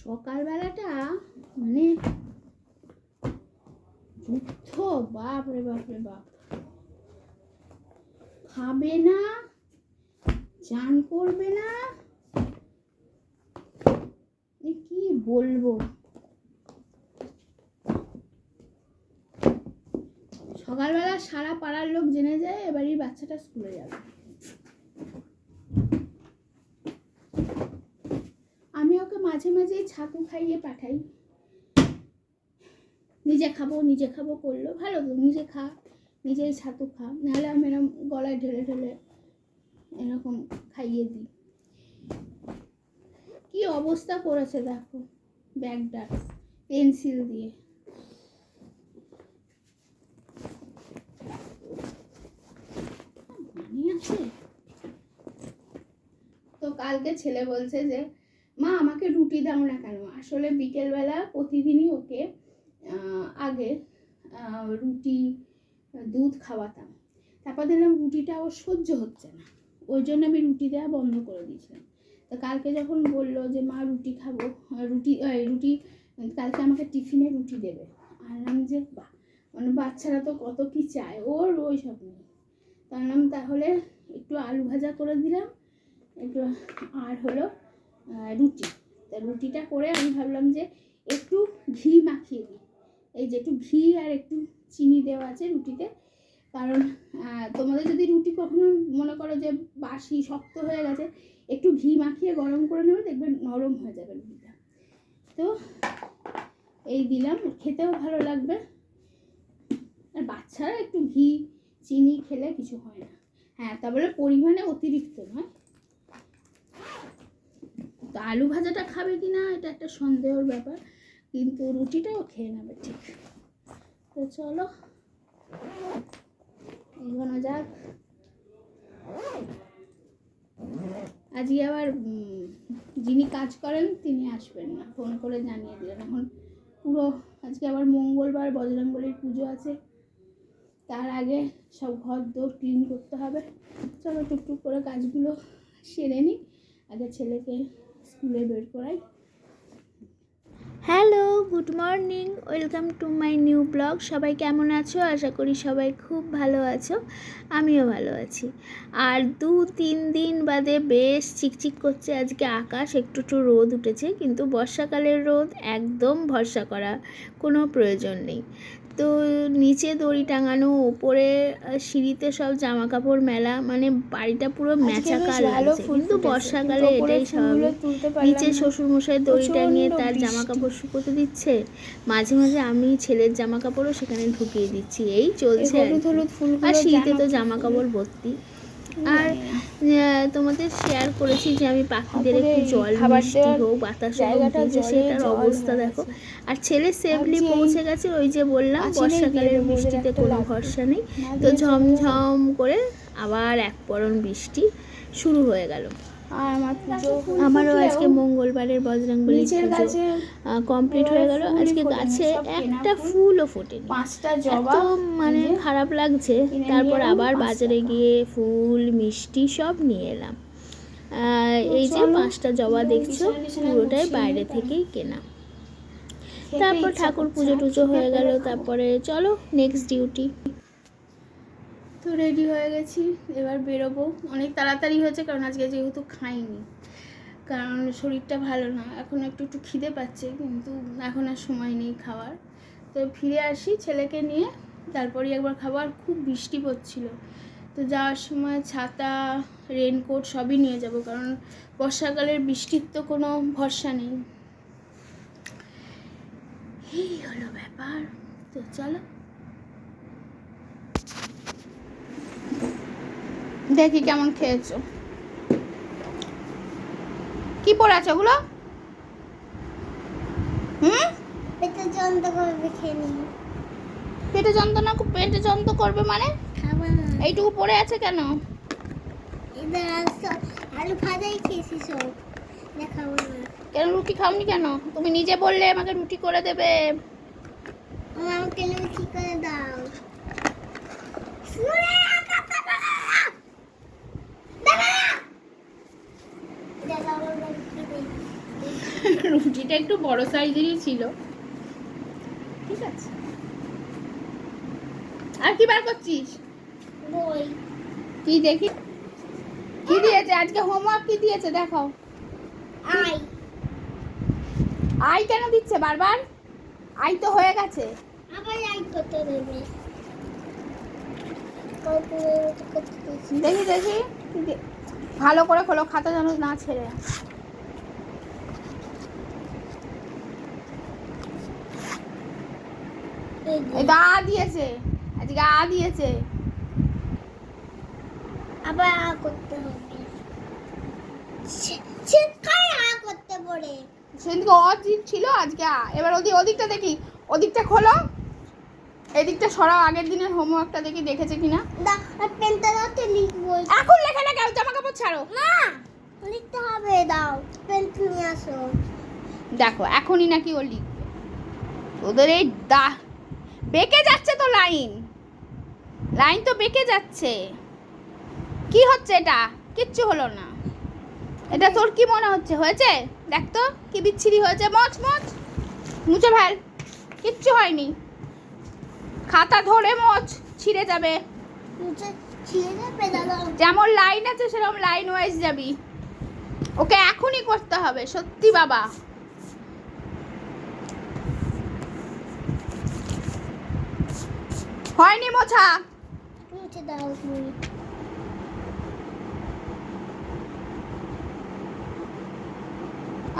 সকালবেলাটা মানে যুদ্ধ, বাপ রে বাপ রে বাপ। খাবে না, চান করবে না, কি বলবো। সকালবেলা সারা পাড়ার লোক জেনে যায় এবারই বাচ্চাটা স্কুলে যাবে। আমি ওকে মাঝে মাঝে ছাতু খাইয়ে পাঠাই, নিজে খাবো করলো, ভালো তো, নিজে খা, নিজেই ছাতু খা, নাহলে আমি এরকম গলায় ঢেলে ঢেলে এরকম খাইয়ে দিই। কি অবস্থা করেছে দেখো ব্যাগটা পেন্সিল দিয়ে। তো কালকে ছেলে বলছে যে মা আমাকে রুটি দাও না কেন। আসলে বিকেলবেলা প্রতিদিনই ওকে আগে রুটি দুধ খাওয়াতাম, তারপর দেখলাম রুটিটা ওর সহ্য হচ্ছে না, ওই জন্য আমি রুটি দেওয়া বন্ধ করে দিয়েছিলাম। তো কালকে যখন বললো যে মা রুটি খাবো, রুটি কালকে আমাকে টিফিনে রুটি দেবে, আর আমি যে মানে বাচ্চারা তো কত কি চায়, ওর ওই সব নেই। তাহলে একটু আলু ভাজা করে দিলাম, একটু আর হলো রুটি। তা রুটিটা করে আমি ভাবলাম যে একটু ঘি মাখিয়ে দিই, এই যে একটু ঘি আর একটু চিনি দেওয়া আছে রুটিতে, কারণ তোমাদের যদি রুটি কখনো মনে করো যে বাসি শক্ত হয়ে গেছে, একটু ঘি মাখিয়ে গরম করে নেবে, দেখবে নরম হয়ে যাবে রুটিটা। তো এই দিলাম, খেতেও ভালো লাগবে, আর বাচ্চারা একটু ঘি চিনি খেলে কিছু হয় না। হ্যাঁ, তা বলে পরিমাণে অতিরিক্ত নয়। তো আলু ভাজাটা খাবে কি না এটা একটা সন্দেহের ব্যাপার, কিন্তু রুটিটাও খেয়ে নেবে ঠিক। তো চলো এগোনো যাক। আজকে আবার যিনি কাজ করেন তিনি আসবেন না, ফোন করে জানিয়ে দিলেন। এখন পুরো আজকে আবার মঙ্গলবার, বজরংবলীর পুজো আছে, তার আগে সব ঘর দোর ক্লিন করতে হবে। চলো টুকটুক করে কাজগুলো সেরে নিই, আগে ছেলেকে স্কুলে বের করাই। Hello, good morning, welcome to my new blog. সবাই কেমন আছো? আশা করি সবাই খুব ভালো আছো, আমিও ভালো আছি। আর 2-3 দিন বাদে বেশ চিকচিক করছে আজকে আকাশ, একটু রোদ উঠেছে, কিন্তু বর্ষাকালের রোদ একদম ভরসা করা কোনো প্রয়োজন নেই। তো নিচে দড়ি টাঙানো, ওপরে সিঁড়িতে সব জামা কাপড় মেলা, মানে বাড়িটা পুরো ম্যাচাকার লাগছে। কিন্তু বর্ষাকালে এটাই স্বাভাবিক। নিচে শ্বশুরমশাই দড়ি টাঙিয়ে তার জামা কাপড় শুকোতে দিচ্ছে, মাঝে মাঝে আমি ছেলের জামা কাপড়ও সেখানে ঢুকিয়ে দিচ্ছি, এই চলছে। আর সিঁড়িতে তো জামা কাপড় ভর্তি। আর তোমাদের শেয়ার করেছি যে আমি পাখিদের একটু জল, মিষ্টি হোক, বাতাস হোক দিয়েছি, সেটার অবস্থা দেখো। আর ছেলে সেফলি পৌঁছে গেছে, ওই যে বললাম বর্ষাকালের বৃষ্টিতে কোনো ভরসা নেই। তো ঝমঝম করে আবার এক পরণ বৃষ্টি শুরু হয়ে গেল। আমারও আজকে মঙ্গলবারের বজরংবলী পুজো কমপ্লিট হয়ে গেল। আজকে গাছে একটা ফুলও ফোটেনি, এত মানে খারাপ লাগছে। তারপর আবার বাজারে গিয়ে ফুল মিষ্টি সব নিয়ে এলাম। এই যে 5টা জবা দেখছো, পুরোটাই বাইরে থেকেই কেনা। তারপর ঠাকুর পুজো টুজো হয়ে গেল, তারপরে চলো নেক্সট ডিউটি। তো রেডি হয়ে গেছি, এবার বেরোবো। অনেক তাড়াতাড়ি হয়েছে কারণ আজকে যেহেতু খাইনি, কারণ শরীরটা ভালো না। এখন একটু খিদে পাচ্ছে, কিন্তু এখন আর সময় নেই খাওয়ার। তো ফিরে আসি ছেলেকে নিয়ে, তারপরেই একবার খাবো। আর খুব বৃষ্টি পড়ছিল, তো যাওয়ার সময় ছাতা, রেনকোট সবই নিয়ে যাব, কারণ বর্ষাকালের বৃষ্টির তো কোনো ভরসা নেই। এই হলো ব্যাপার। তো চলো দেখি কেমন খেয়েছো, কি পড়ে আছে ওগুলো? পেটে যন্ত্রণা করবে, খেয়ে নি। পেটে যন্ত্রণা করবে মানে? এইটুকু পড়ে আছে কেন? আলু ভাজাই খেয়েছি সব, দেখাবো না। কেন রুটি খাওনি কেন? তুমি নিজে বললে আমাকে রুটি করে দেবে। আমাকে লুচি করে দাও। রুটিটা একটু বড় সাইজেরই ছিল, ঠিক আছে। আর কি বার করছিস? বই। কি দেখি, কি দিয়েছে আজকে হোমওয়ার্ক? কি দিয়েছে দেখাও। আই। আই কেন দিচ্ছে বারবার? আই তো হয়ে গেছে। আবার আই করতে দেবে। দেখি দেখি, ভালো করে খোলো, খাতা যেন না ছেড়ে। এই তো আ দিয়েছে, আজকে আ দিয়েছে। আবার আ করতে হবে। শিক্ষায় আ করতে পড়ে। সেদিনকে অ ছিল, আজকে আ। এবার ওদিকটা দেখি, ওদিকটা খোলো, এদিকটা সরাও। আগের দিনের হোমওয়ার্কটা দেখি দেখেছে কিনা। পেনটা দাও তো লিখবো। এখন লেখা না, কেউ জামা কাপড় ছাড়ো না, লিখতে হবে। দাও পেন নিয়ে আসো। দেখো এখনই নাকি ও লিখবে। ওদের এই বেঁকে যাচ্ছে তো লাইন, লাইন তো বেঁকে যাচ্ছে। কি হচ্ছে এটা? কিচ্ছু হলো না। এটা তোর কি মনে হচ্ছে হয়েছে? দেখ তো কি বিচ্ছিরি হয়েছে। মচ মচ, মুছে ফেল। কিচ্ছু হয়নি, খাতা ধরে মোচ, ছিঁড়ে যাবে। ছিঁড়ে যাবে দাদা। যেমন লাইন আছে সেরকম লাইন ওয়াইজ যাবি। ওকে এখনই করতে হবে, সত্যি বাবা। হয়নি মোছা। মুছে দাও তুমি।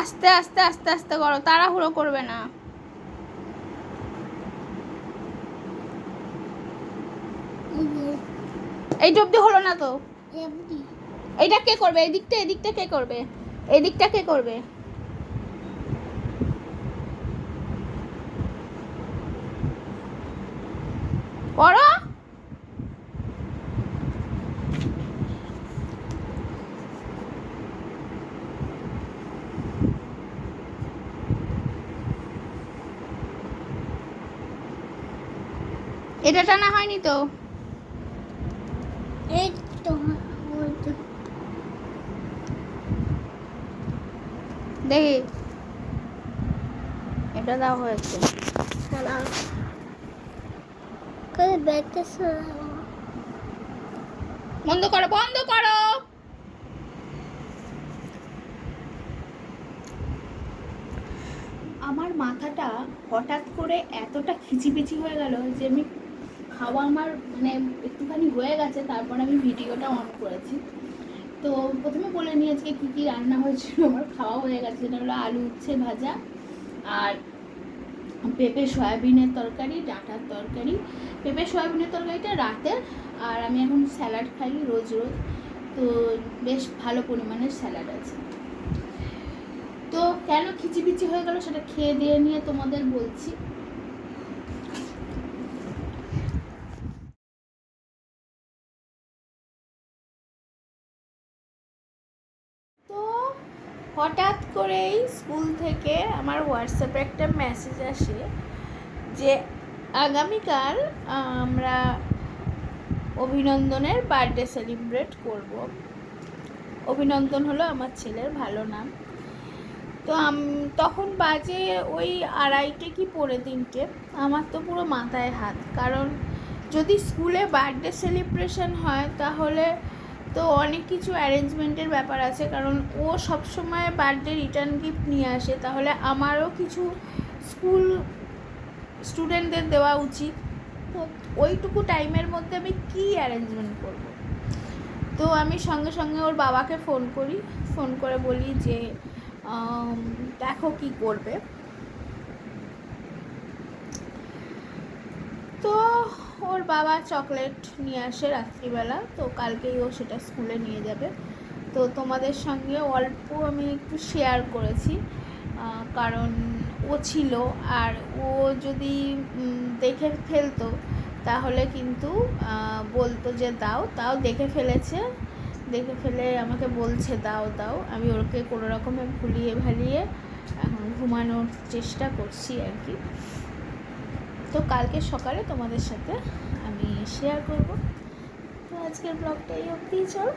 আস্তে আস্তে আস্তে আস্তে করো, তাড়াহুড়ো করবে না। এইটা অব্দি হলো না তো। এইটা কে করবে? এদিকটা, এদিকটা কে করবে? এদিকটা কে করবে? করো। এটা টানা হয়নি তো। এই তো দেখি, এটা দাও হয়েছে। সারা করে ব্যাগটা সরাও। বন্ধ করো, বন্ধ করো। আমার মাথাটা হঠাৎ করে এতটা খিচিপিচি হয়ে গেল যে আমি খাওয়া আমার মানে একটুখানি হয়ে গেছে, তারপর আমি ভিডিওটা অন করেছি। তো প্রথমে বলে নিই আজকে কী কী রান্না হয়েছিল। আমার খাওয়া হয়ে গেছে, সেটা হলো আলু উচ্ছে ভাজা আর পেঁপে সয়াবিনের তরকারি, ডাঁটার তরকারি। পেঁপে সয়াবিনের তরকারিটা রাতের, আর আমি এখন স্যালাড খাই রোজ রোজ, তো বেশ ভালো পরিমাণের স্যালাড আছে। তো কেন খিচিবিচি হয়ে গেল সেটা খেয়ে দিয়ে নিয়ে তোমাদের বলছি। তো হঠাৎ করেই স্কুল থেকে আমার হোয়াটসঅ্যাপে একটা মেসেজ আসে যে আগামীকাল আমরা অভিনন্দনের বার্থডে সেলিব্রেট করব। অভিনন্দন হলো আমার ছেলের ভালো নাম। তো তখন বাজে ওই 2:30 কি 3:45। আমার তো পুরো মাথায় হাত, কারণ যদি স্কুলে বার্থডে সেলিব্রেশন হয় তাহলে তো অনেক কিছু অ্যারেঞ্জমেন্টের ব্যাপার আছে, কারণ ও সবসময় বার্থডে রিটার্ন গিফট নিয়ে আসে, তাহলে আমারও কিছু স্কুল স্টুডেন্টদের দেওয়া উচিত। তো ওইটুকু টাইমের মধ্যে আমি কী অ্যারেঞ্জমেন্ট করব? তো আমি সঙ্গে সঙ্গে ওর বাবাকে ফোন করি, ফোন করে বলি যে দেখো কি করবে। তো ওর বাবা চকলেট নিয়ে আসে রাত্রিবেলা, তো কালকেই ও সেটা স্কুলে নিয়ে যাবে। তো তোমাদের সঙ্গে অল্প আমি একটু শেয়ার করেছি, কারণ ও ছিল, আর ও যদি দেখে ফেলতো তাহলে কিন্তু বলতো যে দাও। তাও দেখে ফেলেছে, দেখে ফেলে আমাকে বলছে দাও দাও। আমি ওকে কোনো রকমে ভুলিয়ে ভালিয়ে এখন ঘুমানোর চেষ্টা করছি আর কি। তো কালকে সকালে তোমাদের সাথে আমি শেয়ার করব। তো আজকের ব্লগটা এই অবধিই, চল।